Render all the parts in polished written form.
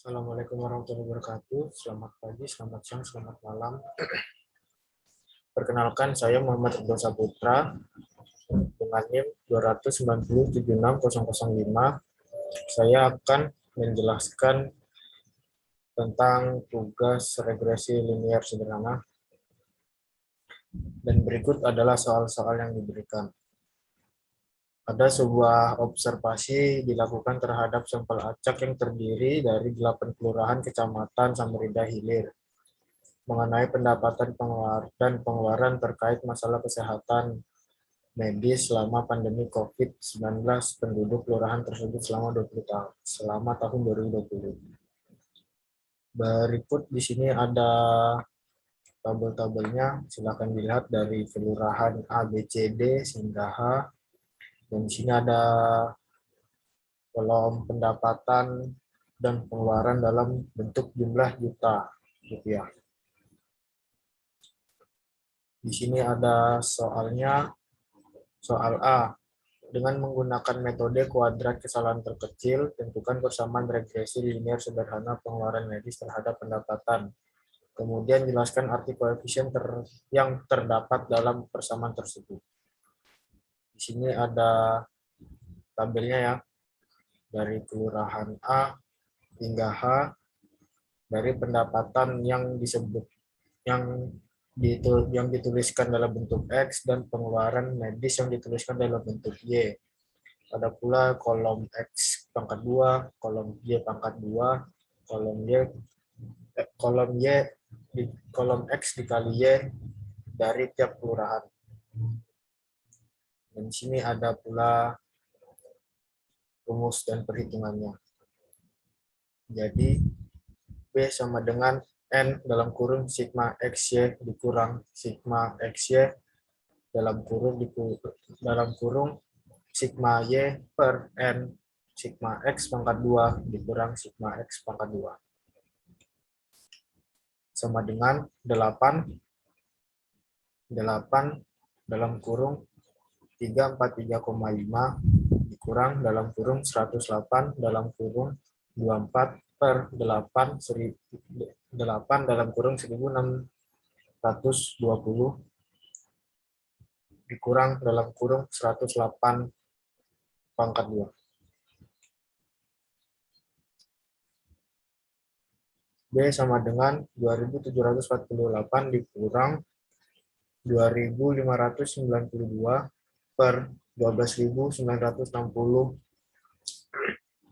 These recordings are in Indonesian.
Assalamualaikum warahmatullahi wabarakatuh. Selamat pagi, selamat siang, selamat malam. Perkenalkan, saya Muhammad Ridho Saputra dengan NIM 290760005. Saya akan menjelaskan tentang tugas regresi linier sederhana. Dan berikut adalah soal-soal yang diberikan. Ada sebuah observasi dilakukan terhadap sampel acak yang terdiri dari 8 kelurahan kecamatan Samarinda Hilir mengenai pendapatan dan pengeluaran terkait masalah kesehatan medis selama pandemi COVID-19 penduduk kelurahan tersebut selama 20 tahun, selama tahun 2020. Berikut di sini ada tabel-tabelnya, silakan dilihat dari kelurahan A, B, C, D hingga H. Dan di sini ada kolom pendapatan dan pengeluaran dalam bentuk jumlah juta rupiah. Di sini ada soalnya, soal A. Dengan menggunakan metode kuadrat kesalahan terkecil, tentukan persamaan regresi linier sederhana pengeluaran medis terhadap pendapatan. Kemudian jelaskan arti koefisien yang terdapat dalam persamaan tersebut. Di sini ada tabelnya ya, dari kelurahan A hingga H, dari pendapatan yang disebut yang dituliskan dalam bentuk X dan pengeluaran medis yang dituliskan dalam bentuk Y. Ada pula kolom X pangkat 2, kolom Y pangkat 2, kolom X dikali Y dari tiap kelurahan. Dan di sini ada pula rumus dan perhitungannya. Jadi B sama dengan N dalam kurung sigma XY dikurang sigma XY dalam kurung sigma Y per N sigma X pangkat 2 dikurang sigma X pangkat 2. Sama dengan 8 dalam kurung 343,5 dikurang dalam kurung 108 dalam kurung 24 per 8 dalam kurung 1620 dikurang dalam kurung 108 pangkat 2. B sama dengan 2748 dikurang 2592 per 12.960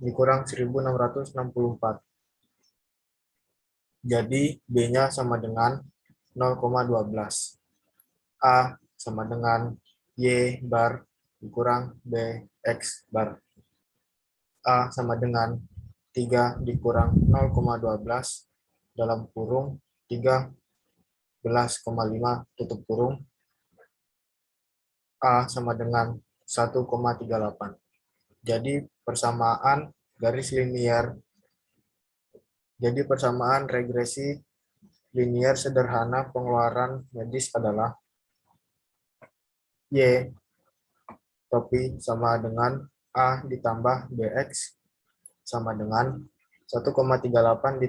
dikurang 1.664. Jadi B-nya sama dengan 0,12. A sama dengan Y bar dikurang BX bar. A sama dengan 3 dikurang 0,12 dalam kurung 13,5 tutup kurung. A sama dengan 1,38. Jadi persamaan garis linier. Jadi persamaan regresi linier sederhana pengeluaran medis adalah Y topi sama dengan A ditambah BX sama dengan 1,38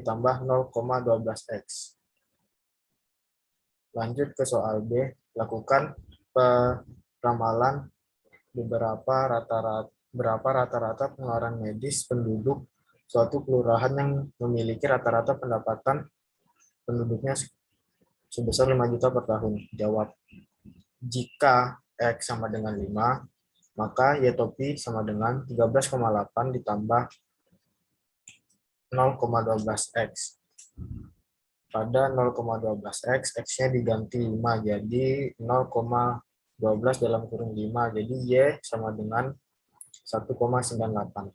ditambah 0,12X. Lanjut ke soal B, lakukan peramalan berapa rata-rata pengeluaran medis penduduk suatu kelurahan yang memiliki rata-rata pendapatan penduduknya sebesar 5 juta per tahun. Jawab. Jika X sama dengan 5, maka Y topi sama dengan 13,8 ditambah 0,12X. Pada 0,12X, X-nya diganti 5, jadi 0,12 dalam kurung 5. Jadi Y sama dengan 1,98.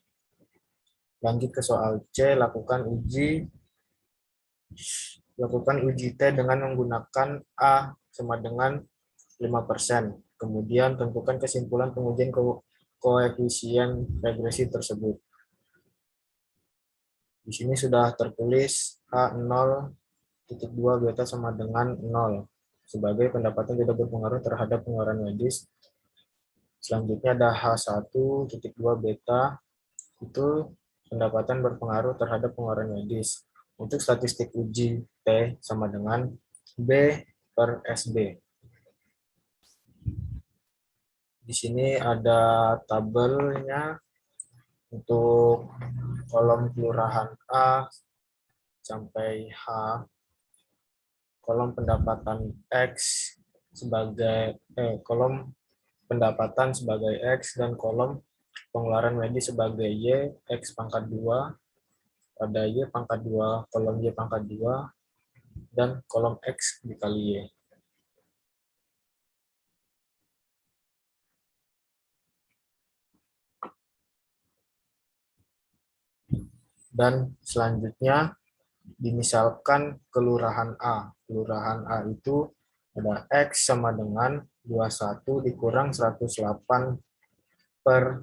Lanjut ke soal C, lakukan uji T dengan menggunakan A sama dengan 5%. Kemudian tentukan kesimpulan pengujian koefisien regresi tersebut. Di sini sudah tertulis H0.2 beta sama dengan 0 sebagai pendapatan tidak berpengaruh terhadap pengeluaran medis. Selanjutnya ada H1.2 beta itu pendapatan berpengaruh terhadap pengeluaran medis. Untuk statistik uji T sama dengan B per SB. Di sini ada tabelnya untuk kolom kelurahan A sampai H, kolom pendapatan X sebagai kolom pendapatan sebagai X dan kolom pengeluaran medis sebagai Y, X pangkat 2, pada Y pangkat 2, kolom Y pangkat 2, dan kolom X dikali Y. Dan selanjutnya, dimisalkan kelurahan A. Kelurahan A itu ada X sama dengan 21 dikurang 108 per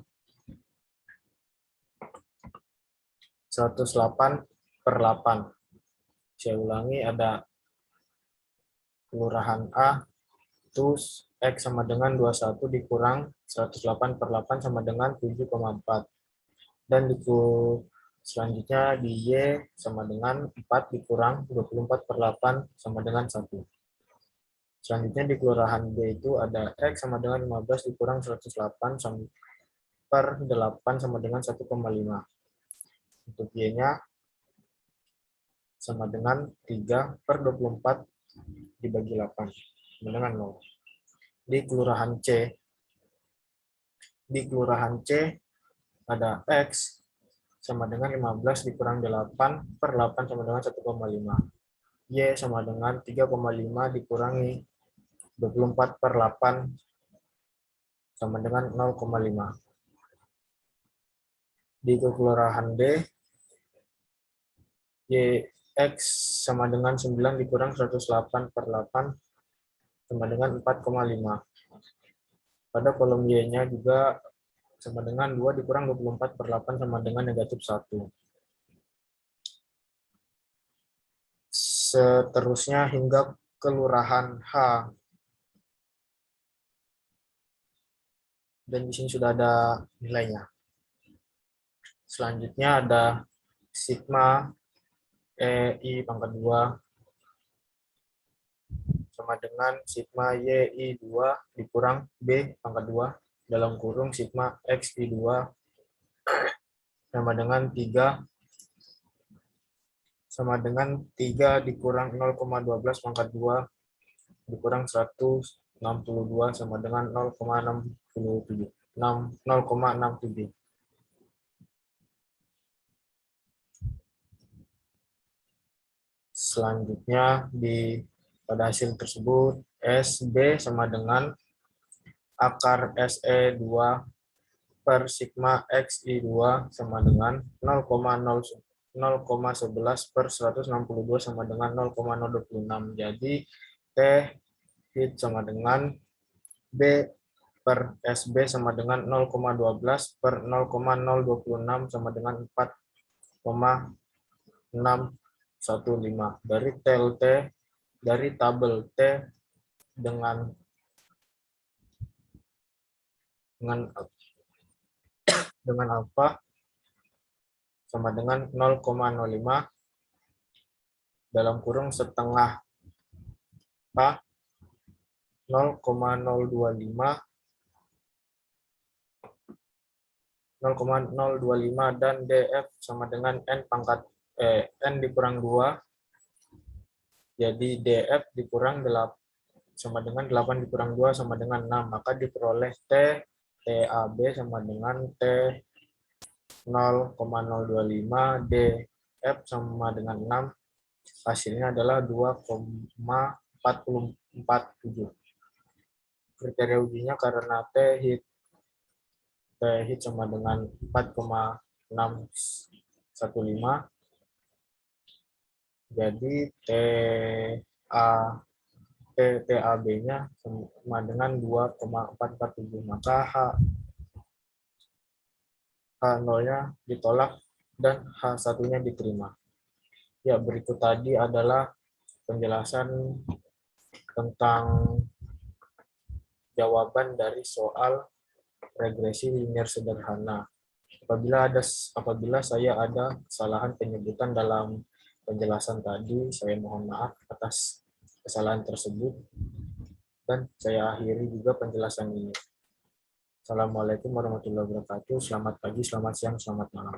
8. Saya ulangi, ada kelurahan A, terus X sama dengan 21 dikurang 108 per 8 sama dengan 7,4. Dan selanjutnya di Y sama dengan 4 dikurang 24 per 8 sama dengan 1. Selanjutnya di kelurahan B itu ada X sama dengan 15 dikurang 108 per 8 sama dengan 1,5. Untuk Y-nya sama dengan 3 per 24 dibagi 8 sama dengan 0. Di kelurahan C ada X sama dengan 15 dikurang 8 per 8 sama dengan 1,5. Y sama dengan 3,5 dikurangi 24 per 8 sama dengan 0,5. Di kelurahan D, X sama dengan 9 dikurang 108 per 8 sama dengan 4,5. Pada kolom Y-nya juga sama dengan 2 dikurang 24 per 8 sama dengan negatif 1. Seterusnya hingga kelurahan H. Dan di sini sudah ada nilainya. Selanjutnya ada sigma EI pangkat 2 sama dengan sigma YI2 dikurang B pangkat 2 dalam kurung sigma XI2 sama dengan 3 dikurang 0,12 pangkat 2 dikurang 162 sama dengan 0,67. Selanjutnya pada hasil tersebut SB sama dengan akar SE2 per sigma XI2 sama dengan 0,11 per 162 sama dengan 0,026. Jadi T hit sama dengan B per SB sama dengan 0,12 per 0,026 sama dengan 4,615. Dari tabel T dengan alfa sama dengan 0,05 dalam kurung setengah K 0,025 dan DF sama dengan N dikurang 2. Jadi DF dikurang 8 sama dengan 8 dikurang 2 sama dengan 6. Maka diperoleh TAB sama dengan T 0,025, DF sama dengan 6. Hasilnya adalah 2,447. Kriteria ujinya karena T hit sama dengan 4,615. Jadi TAB-nya sama dengan 2,447. Maka H0-nya ditolak dan H1-nya diterima. Ya, berikut tadi adalah penjelasan tentang jawaban dari soal regresi linear sederhana. Apabila saya ada kesalahan penyebutan dalam penjelasan tadi, saya mohon maaf atas kesalahan tersebut, dan saya akhiri juga penjelasan ini. Assalamualaikum warahmatullahi wabarakatuh. Selamat pagi, selamat siang, selamat malam.